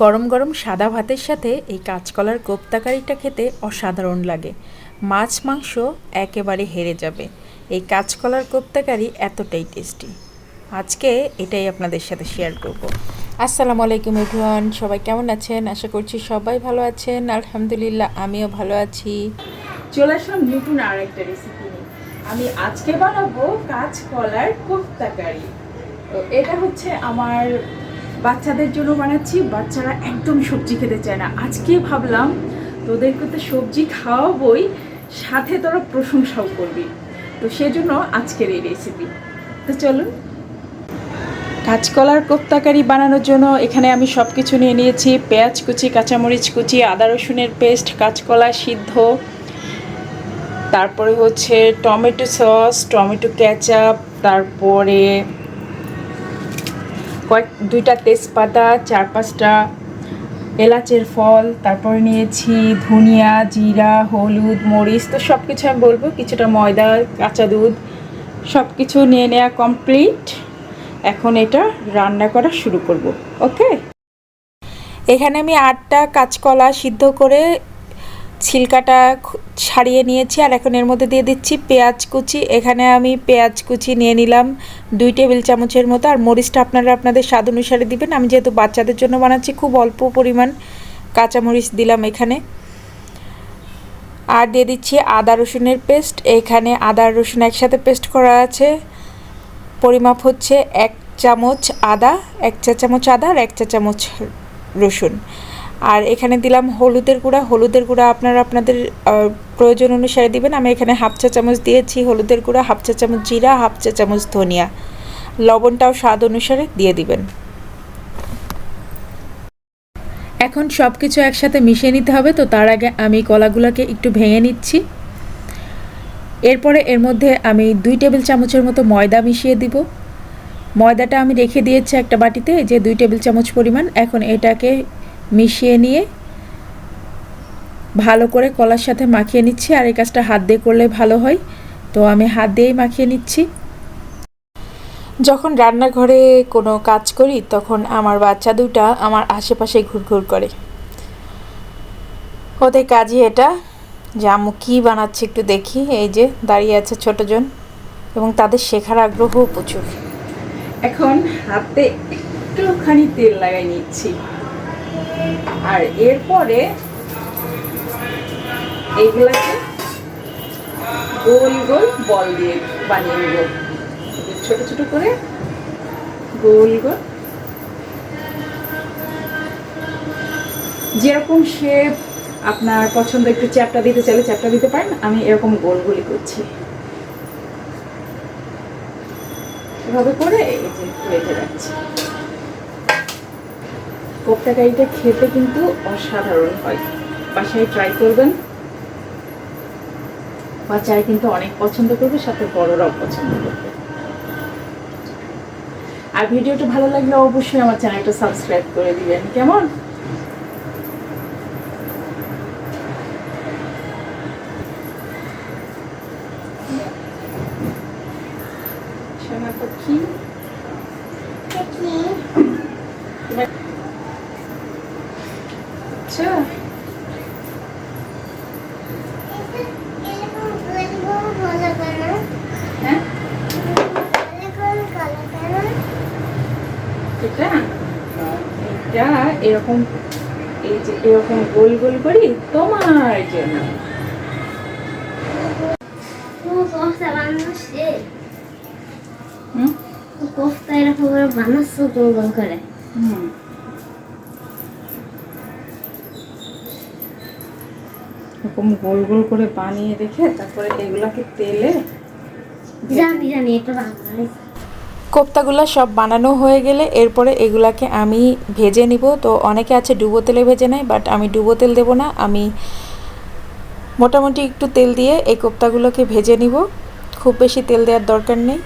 গরম গরম সাদা ভাতের সাথে এই কাঁচকলার কোপ্তা কারিটা খেতে অসাধারণ লাগে। মাছ মাংস একেবারে হেরে যাবে। এই কাঁচকলার কোপ্তা কারি এতটাই টেস্টি। আজকে এটাই আপনাদের সাথে শেয়ার করব। আসসালামু আলাইকুম এভরিওয়ান, সবাই কেমন আছেন? আশা করছি সবাই ভালো আছেন। আলহামদুলিল্লাহ আমিও ভালো আছি। চলে আসলাম নতুন আর একটা রেসিপি নিয়ে। আমি আজকে বানাবো কাঁচকলার কোপ্তা কারি। তো এটা হচ্ছে আমার বাচ্চাদের জন্য বানাচ্ছি। বাচ্চারা একদম সবজি খেতে চায় না। আজকে ভাবলাম তোদেরকে তো সবজি খাওয়াবই, সাথে তোরা প্রশংসাও করবি। তো সেজন্য আজকের এই রেসিপি। তো চলুন। কাঁচকলার কোপ্তা কারি বানানোর জন্য এখানে আমি সব কিছু নিয়ে নিয়েছি। পেঁয়াজ কুচি, কাঁচামরিচ কুচি, আদা রসুনের পেস্ট, কাঁচকলা সিদ্ধ, তারপরে হচ্ছে টমেটো সস, টমেটো কেচাপ, তারপরে দুইটা তেজপাতা, 4-5টা এলাচের ফল, তারপরে নিয়েছি ধনিয়া, জিরা, হলুদ, মরিচ। তো সব কিছু আমি বলবো। কিছুটা ময়দা, কাঁচা দুধ, সব কিছু নিয়ে নেওয়া কমপ্লিট। এখন এটা রান্না করা শুরু করব। ওকে, এখানে আমি 8টা কাঁচকলা সিদ্ধ করে ছিলকাটা ছাড়িয়ে নিয়েছি। আর এখন এর মধ্যে দিয়ে দিচ্ছি পেঁয়াজ কুচি। এখানে আমি পেঁয়াজ কুচি নিয়ে নিলাম 2 টেবিল চামচের মতো। আর মরিচটা আপনারা আপনাদের স্বাদ অনুসারে দিবেন। আমি যেহেতু বাচ্চাদের জন্য বানাচ্ছি, খুব অল্প পরিমাণ কাঁচামরিচ দিলাম এখানে। আর দিয়ে দিচ্ছি আদা রসুনের পেস্ট। এখানে আদা রসুন একসাথে পেস্ট করা আছে। পরিমাপ হচ্ছে 1 চামচ আদা, 1 চা চামচ আদা আর 1 চা চামচ রসুন। আর এখানে দিলাম হলুদের গুঁড়া। হলুদের গুঁড়া আপনারা আপনাদের প্রয়োজন অনুসারে দিবেন। আমি এখানে 1/2 চা চামচ দিয়েছি হলুদের গুঁড়া, 1/2 চা চামচ জিরা, 1/2 চা চামচ ধনিয়া। লবণটাও স্বাদ অনুসারে দিয়ে দিবেন। এখন সব কিছু একসাথে মিশিয়ে নিতে হবে। তো তার আগে আমি কলাগুলোকে একটু ভেঙে নিচ্ছি। এরপরে এর মধ্যে আমি 2 টেবিল চামচের মতো ময়দা মিশিয়ে দিব। ময়দাটা আমি রেখে দিয়েছি একটা বাটিতে, যে 2 টেবিল চামচ পরিমাণ। এখন এটাকে মিশিয়ে নিয়ে ভালো করে কলার সাথে মাখিয়ে নিচ্ছি। আর এই কাজটা হাত দিয়ে করলে ভালো হয়, তো আমি হাত দিয়েই মাখিয়ে নিচ্ছি। যখন রান্নাঘরে কোনো কাজ করি তখন আমার বাচ্চা দুটা আমার আশেপাশে ঘুরঘুর করে। ওদের কাজই এটা যে আম্মু কী বানাচ্ছে একটু দেখি। এই যে দাঁড়িয়ে আছে ছোটজন, এবং তাদের শেখার আগ্রহও প্রচুর। এখন হাতে একটুখানি তেল লাগাই নিচ্ছি। আর এরপরে এইগুলাকে গোল গোল বল দিয়ে বানিয়ে নেব। ছোট ছোট করে গোল গোল, যেরকম শেপ আপনার পছন্দ। একটু চ্যাপটা দিতে চাইলে চ্যাপটা দিতে পারেন। আমি এরকম গোল গোলই করছি। এভাবে করে এই যে রেখে রাখছি। কোপ্তা কারিটা খেতে কিন্তু অসাধারণ হয়। বাসায় ট্রাই করবেন। বাচ্চারা কিন্তু অনেক পছন্দ করবে, সাথে বড়রাও পছন্দ করবে। আর ভিডিওটা ভালো লাগলে অবশ্যই আমার চ্যানেলটা সাবস্ক্রাইব করে দিবেন। কেমন? সোনা পাখি, আচ্ছা হ্যাঁ, এটা এটা এরকম, এই যে এরকম গোল গোল করি তোমার জন্য। কোফতা এরকম করে বানাচ্ছ গোল গোল করে। এরকম গোল গোল করে বানিয়ে রেখে তারপরে এগুলাকে তেলে জানি এটা কোপ্তাগুলো সব বানানো হয়ে গেলে এরপরে এগুলাকে আমি ভেজে নিব। তো অনেকে আছে ডুবো তেলে ভেজে নেয়, বাট আমি ডুবো তেল দেবো না। আমি মোটামুটি একটু তেল দিয়ে এই কোপ্তাগুলোকে ভেজে নিব। খুব বেশি তেল দেওয়ার দরকার নেই।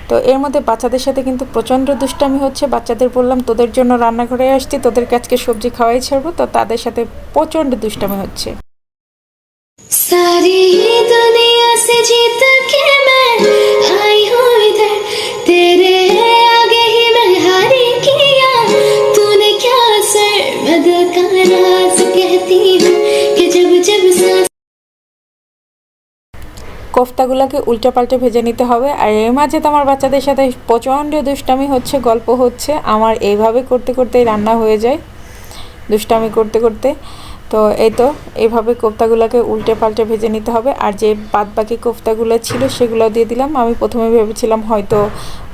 তো এর মধ্যে বাচ্চাদের সাথে কিন্তু প্রচণ্ড দুষ্টামি হচ্ছে। বাচ্চাদের বললাম তোদের জন্য রান্নাঘরে আসছি, তোদের কাছকে সবজি খাওয়াই ছাড়বো। তো তাদের সাথে প্রচণ্ড দুষ্টামি হচ্ছে। सारी दुनिया से जीत के मैं आई हूँ इधर, तेरे आगे ही मैं हारी किया। तूने क्या सर কোফতাগুলোকে উল্টাপাল্টে ভেজে নিতে হবে। আর এর মাঝে তো আমার বাচ্চাদের সাথে প্রচণ্ড দুষ্টামি হচ্ছে, গল্প হচ্ছে। আমার এইভাবে করতে করতেই রান্না হয়ে যায়, দুষ্টামি করতে করতে। তো এই তো এইভাবে কোফতাগুলোকে উল্টে পাল্টে ভেজে নিতে হবে। আর যে বাদ বাকি কোফতাগুলো ছিল সেগুলো দিয়ে দিলাম। আমি প্রথমে ভেবেছিলাম হয়তো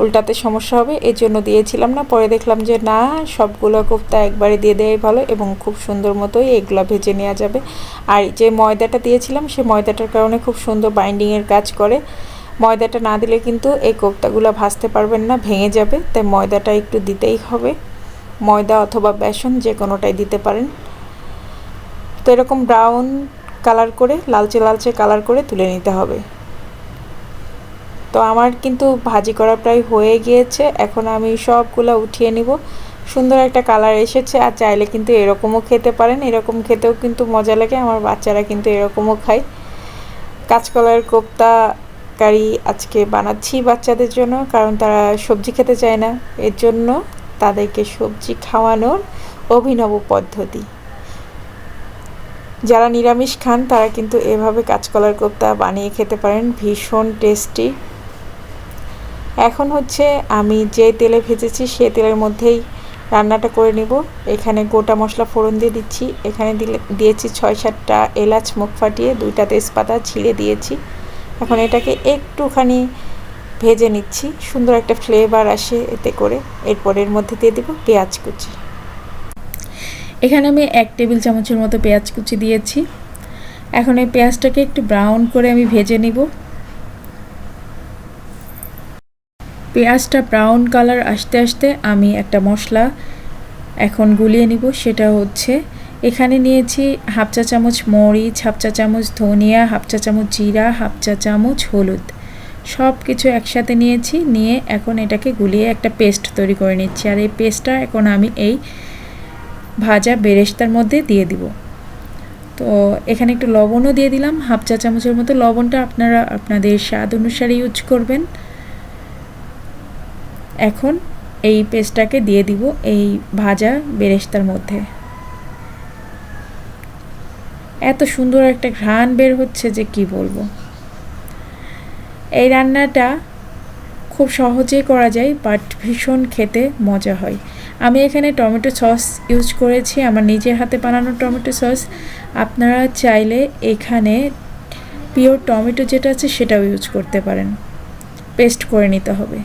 উল্টাতে সমস্যা হবে, এই জন্য দিয়েছিলাম না। পরে দেখলাম যে না, সবগুলো কোফতা একবারে দিয়ে দেওয়াই ভালো এবং খুব সুন্দর মতোই এগুলো ভেজে নেওয়া যাবে। আর যে ময়দাটা দিয়েছিলাম সে ময়দাটার কারণে খুব সুন্দর বাইন্ডিংয়ের কাজ করে। ময়দাটা না দিলে কিন্তু এই কোফতাগুলো ভাজতে পারবেন না, ভেঙে যাবে। তাই ময়দাটা একটু দিতেই হবে, ময়দা অথবা বেসন যে কোনোটাই দিতে পারেন। তো এরকম ব্রাউন কালার করে, লালচে লালচে কালার করে তুলে নিতে হবে। তো আমার কিন্তু ভাজি করা প্রায় হয়ে গিয়েছে। এখন আমি সবগুলো উঠিয়ে নিব। সুন্দর একটা কালার এসেছে। আর চাইলে কিন্তু এরকমও খেতে পারেন, এরকম খেতেও কিন্তু মজা লাগে। আমার বাচ্চারা কিন্তু এরকমও খায়। কাঁচকলার কোফতা কারি আজকে বানাচ্ছি বাচ্চাদের জন্য, কারণ তারা সবজি খেতে চায় না। এর জন্য তাদেরকে সবজি খাওয়ানোর অভিনব পদ্ধতি। যারা নিরামিষ খান তারা কিন্তু এভাবে কাঁচকলার কোফতা বানিয়ে খেতে পারেন, ভীষণ টেস্টি। এখন হচ্ছে আমি যে তেলে ভেজেছি সেই তেলের মধ্যেই রান্নাটা করে নিব। এখানে গোটা মশলা ফোড়ন দিয়ে দিচ্ছি। এখানে দিয়েছি 6-7টা এলাচ মুখ ফাটিয়ে, 2টা তেজপাতা ছিলে দিয়েছি। এখন এটাকে একটুখানি ভেজে নিচ্ছি, সুন্দর একটা ফ্লেভার আসে এতে করে। এরপর এর মধ্যে দিয়ে দিব পেঁয়াজ কুচি। এখানে আমি 1 টেবিল চামচের মতো পেঁয়াজ কুচি দিয়েছি। এখন এই পেঁয়াজটাকে একটু ব্রাউন করে আমি ভেজে নিব। পেঁয়াজটা ব্রাউন কালার আসতে আসতে আমি একটা মশলা এখন গুলিয়ে নিব। সেটা হচ্ছে এখানে নিয়েছি 1/2 চা চামচ মরিচ, 1/2 চা চামচ ধনিয়া, 1/2 চা চামচ জিরা, 1/2 চা চামচ হলুদ, সব কিছু একসাথে নিয়েছি। নিয়ে এখন এটাকে গুলিয়ে একটা পেস্ট তৈরি করে নিচ্ছি। আর এই পেস্টটা এখন আমি এই ভাজা বেরেস্তার মধ্যে দিয়ে দিব। তো এখানে একটু লবণও দিয়ে দিলাম, 1/2 চা চামচের মতো। লবণটা আপনারা আপনাদের স্বাদ অনুসারে ইউজ করবেন। এখন এই পেস্টটাকে দিয়ে দিব এই ভাজা বেরেস্তার মধ্যে। এত সুন্দর একটা ঘ্রাণ বের হচ্ছে যে কি বলবো। এই রান্নাটা খুব সহজেই করা যায়, বাট ভীষণ খেতে মজা হয়। আমি এখানে টমেটো সস ইউজ করেছি, আমার নিজের হাতে বানানো টমেটো সস। আপনারা চাইলে এখানে পিওর টমেটো যেটা আছে সেটাও ইউজ করতে পারেন। পেস্ট করে নিতে হবে।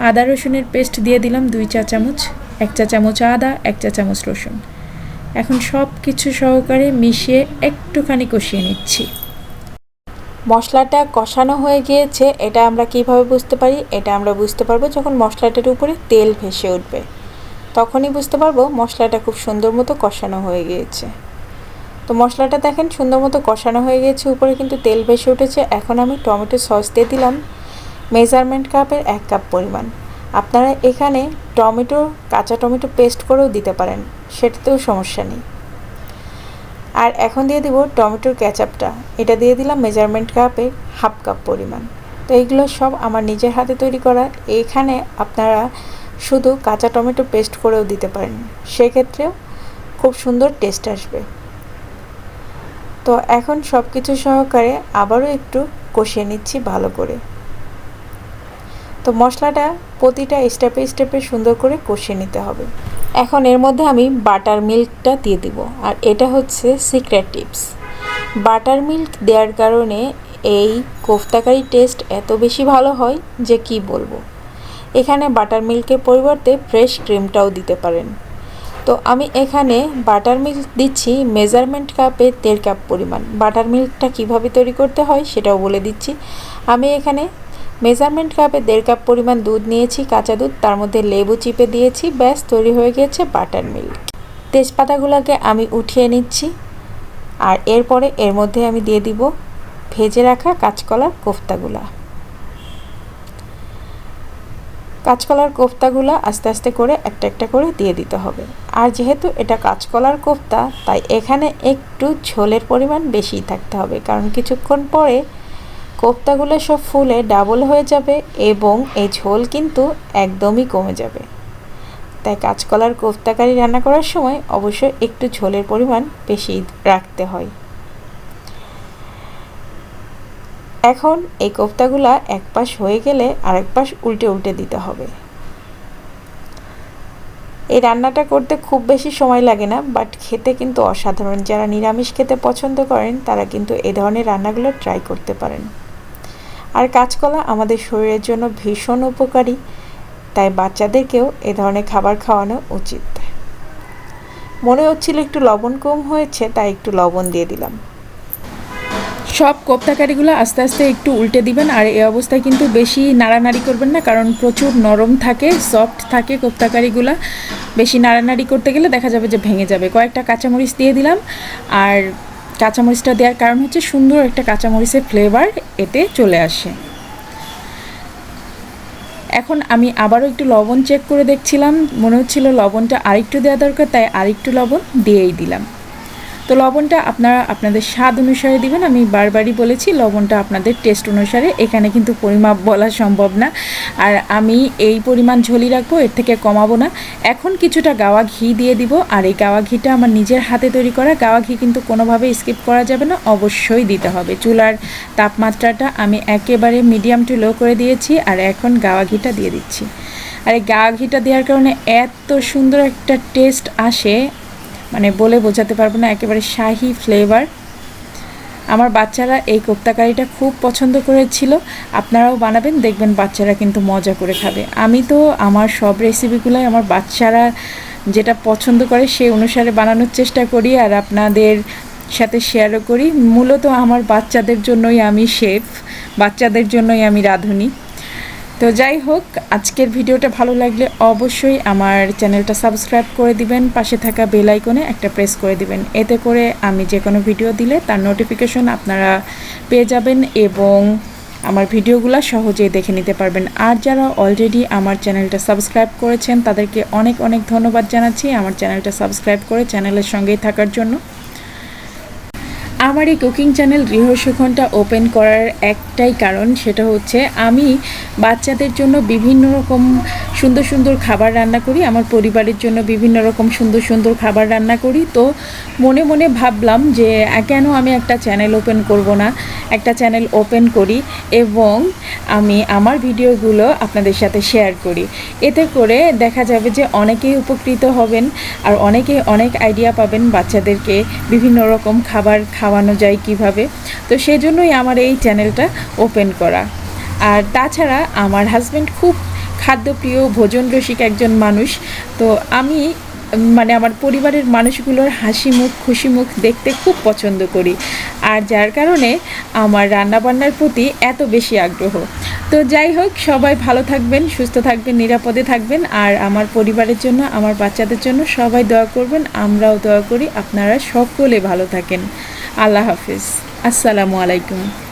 আদা রসুনের পেস্ট দিয়ে দিলাম 2 চা চামচ, 1 চা চামচ আদা, 1 চা চামচ রসুন। এখন সব কিছু সহকারে মিশিয়ে একটুখানি কষিয়ে নিচ্ছি। মশলাটা কষানো হয়ে গিয়েছে। এটা আমরা কিভাবে বুঝতে পারি? এটা আমরা বুঝতে পারবো যখন মশলাটার উপরে তেল ভেসে উঠবে, তখনই বুঝতে পারবো মশলাটা খুব সুন্দর মতো কষানো হয়ে গিয়েছে। তো মশলাটা দেখেন সুন্দর মতো কষানো হয়ে গিয়েছে, উপরে কিন্তু তেল ভেসে উঠেছে। এখন আমি টমেটো সস দিয়ে দিলাম মেজারমেন্ট কাপের 1 কাপ পরিমাণ। আপনারা এখানে কাঁচা টমেটো পেস্ট করেও দিতে পারেন, সেটাতেও সমস্যা নেই। আর এখন দিয়ে দিব টমেটোর কেচাপটা। এটা দিয়ে দিলাম মেজারমেন্ট কাপের 1/2 কাপ পরিমাণ। তো এইগুলো সব আমার নিজের হাতে তৈরি করা। এখানে আপনারা শুধু কাঁচা টমেটো পেস্ট করেও দিতে পারেন, সেক্ষেত্রেও খুব সুন্দর টেস্ট আসবে। তো এখন সব কিছু সহকারে আবারও একটু কষিয়ে নিচ্ছি ভালো করে। তো মশলাটা প্রতিটা স্টেপে স্টেপে সুন্দর করে কষিয়ে নিতে হবে। এখন এর মধ্যে আমি বাটার মিল্কটা দিয়ে দিব। আর এটা হচ্ছে সিক্রেট টিপস। বাটার মিল্ক দেওয়ার কারণে এই কোফতা কারি টেস্ট এত বেশি ভালো হয় যে কি বলবো। এখানে বাটার মিল্কের পরিবর্তে ফ্রেশ ক্রিমটাও দিতে পারেন। তো আমি এখানে বাটার মিল্ক দিচ্ছি মেজারমেন্ট কাপে 1.5 কাপ পরিমাণ। বাটার মিল্কটা কিভাবে তৈরি করতে হয় সেটাও বলে দিচ্ছি। আমি এখানে মেজারমেন্ট কাপে 1.5 কাপ পরিমাণ দুধ নিয়েছি, কাঁচা দুধ, তার মধ্যে লেবু চিপে দিয়েছি, ব্যাস তৈরি হয়ে গিয়েছে বাটার মিল্ক। তেজপাতাগুলোকে আমি উঠিয়ে নিচ্ছি। আর এরপরে এর মধ্যে আমি দিয়ে দিব ভেজে রাখা কাঁচকলার কোফতাগুলা। কাঁচকলার কোফতাগুলো আস্তে আস্তে করে একটা একটা করে দিয়ে দিতে হবে। আর যেহেতু এটা কাঁচকলার কোফতা, তাই এখানে একটু ঝোলের পরিমাণ বেশিই থাকতে হবে, কারণ কিছুক্ষণ পরে কোফতাগুলো সব ফুলে ডাবল হয়ে যাবে এবং এই ঝোল কিন্তু একদমই কমে যাবে। তাই কাঁচকলার কোফতা কারি রান্না করার সময় অবশ্যই একটু ঝোলের পরিমাণ বেশি রাখতে হয়। এখন এই কোফতাগুলা এক পাশ হয়ে গেলে আরেক পাশ উল্টে উল্টে দিতে হবে। এই রান্নাটা করতে খুব বেশি সময় লাগে না, বাট খেতে কিন্তু অসাধারণ। যারা নিরামিষ খেতে পছন্দ করেন তারা কিন্তু এই ধরনের রান্নাগুলো ট্রাই করতে পারেন। আর কাঁচকলা আমাদের শরীরের জন্য ভীষণ উপকারী, তাই বাচ্চাদেরকেও এ ধরনের খাবার খাওয়ানো উচিত। মনে হচ্ছিল একটু লবণ কম হয়েছে, তাই একটু লবণ দিয়ে দিলাম। সব কোপ্তাকারিগুলো আস্তে আস্তে একটু উল্টে দিবেন, আর এই অবস্থায় কিন্তু বেশি নাড়ানাড়ি করবেন না, কারণ প্রচুর নরম থাকে, সফট থাকে কোপ্তাকারিগুলো। বেশি নাড়ানাড়ি করতে গেলে দেখা যাবে যে ভেঙে যাবে। কয়েকটা কাঁচামরিচ দিয়ে দিলাম, আর কাঁচামরিচটা দেওয়ার কারণ হচ্ছে সুন্দর একটা কাঁচামরিচের ফ্লেভার এতে চলে আসে। এখন আমি আবারও একটু লবণ চেক করে দেখছিলাম, মনে হচ্ছিল লবণটা আরেকটু দেওয়া দরকার, তাই আরেকটু লবণ দিয়েই দিলাম। তো লবণটা আপনারা আপনাদের স্বাদ অনুসারে দিবেন। আমি বারবারই বলেছি লবণটা আপনাদের টেস্ট অনুসারে, এখানে কিন্তু পরিমাপ বলা সম্ভব না। আর আমি এই পরিমাণ ঝোলই রাখবো, এর থেকে কমাবো না। এখন কিছুটা গাওয়া ঘি দিয়ে দিব, আর এই গাওয়া ঘিটা আমার নিজের হাতে তৈরি করা। গাওয়া ঘি কিন্তু কোনোভাবে স্কিপ করা যাবে না, অবশ্যই দিতে হবে। চুলার তাপমাত্রাটা আমি একেবারে মিডিয়াম টু লো করে দিয়েছি, আর এখন গাওয়া ঘিটা দিয়ে দিচ্ছি। আর এই গাওয়া ঘিটা দেওয়ার কারণে এত সুন্দর একটা টেস্ট আসে, মানে বলে বোঝাতে পারবো না, একেবারে শাহি ফ্লেভার। আমার বাচ্চারা এই কোপ্তাকারিটা খুব পছন্দ করেছিল। আপনারাও বানাবেন, দেখবেন বাচ্চারা কিন্তু মজা করে খাবে। আমি তো আমার সব রেসিপিগুলোই আমার বাচ্চারা যেটা পছন্দ করে সেই অনুসারে বানানোর চেষ্টা করি, আর আপনাদের সাথে শেয়ারও করি। মূলত আমার বাচ্চাদের জন্যই আমি শেফ, বাচ্চাদের জন্যই আমি রাঁধুনি। তো যাই হোক, আজকের ভিডিওটা ভালো লাগলে অবশ্যই আমার চ্যানেলটা সাবস্ক্রাইব করে দিবেন, পাশে থাকা বেল আইকনে একটা প্রেস করে দিবেন। এতে করে আমি যে কোনো ভিডিও দিলে তার নোটিফিকেশন আপনারা পেয়ে যাবেন এবং আমার ভিডিওগুলো সহজেই দেখে নিতে পারবেন। আর যারা অলরেডি আমার চ্যানেলটা সাবস্ক্রাইব করেছেন তাদেরকে অনেক অনেক ধন্যবাদ জানাচ্ছি আমার চ্যানেলটা সাবস্ক্রাইব করে চ্যানেলের সঙ্গেই থাকার জন্য। আমার এই কুকিং চ্যানেল গৃহসুখনটা ওপেন করার একটাই কারণ, সেটা হচ্ছে আমি বাচ্চাদের জন্য বিভিন্ন রকম সুন্দর সুন্দর খাবার রান্না করি, আমার পরিবারের জন্য বিভিন্ন রকম সুন্দর সুন্দর খাবার রান্না করি। তো মনে মনে ভাবলাম যে কেন আমি একটা চ্যানেল ওপেন করব না, একটা চ্যানেল ওপেন করি এবং আমি আমার ভিডিওগুলো আপনাদের সাথে শেয়ার করি। এতে করে দেখা যাবে যে অনেকেই উপকৃত হবেন, আর অনেকেই অনেক আইডিয়া পাবেন বাচ্চাদেরকে বিভিন্ন রকম খাবার খাওয়ানো যায় কিভাবে। তো সেই জন্যই আমার এই চ্যানেলটা ওপেন করা। আর তাছাড়া আমার হাজব্যান্ড খুব খাদ্যপ্রিয়, ভোজন রসিক একজন মানুষ। তো আমি মানে আমার পরিবারের মানুষগুলোর হাসি মুখ, খুশি মুখ দেখতে খুব পছন্দ করি, আর যার কারণে আমার রান্নাবান্নার প্রতি এত বেশি আগ্রহ। তো যাই হোক, সবাই ভালো থাকবেন, সুস্থ থাকবেন, নিরাপদে থাকবেন, আর আমার পরিবারের জন্য, আমার বাচ্চাদের জন্য সবাই দোয়া করবেন। আমরাও দোয়া করি আপনারা সকলে ভালো থাকেন। আল্লাহ হাফিজ, আসসালামু আলাইকুম।